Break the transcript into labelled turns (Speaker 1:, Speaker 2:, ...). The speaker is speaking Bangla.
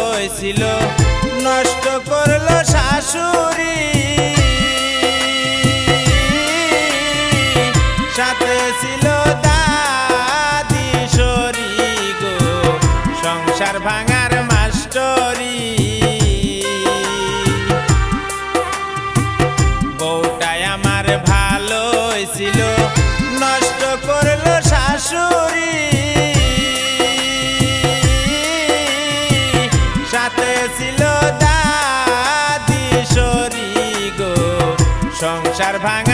Speaker 1: হয়েছিল নষ্ট করলো শাশুড়ি সাথে ছিল দাদি সরি গো সংসার ভাঙার মাস্টরি বউটাই আমার ভালো হয়েছিল নষ্ট করলো শাশুড়ি সাথে ছিল দাদি সরি গো সংসার ভাঙ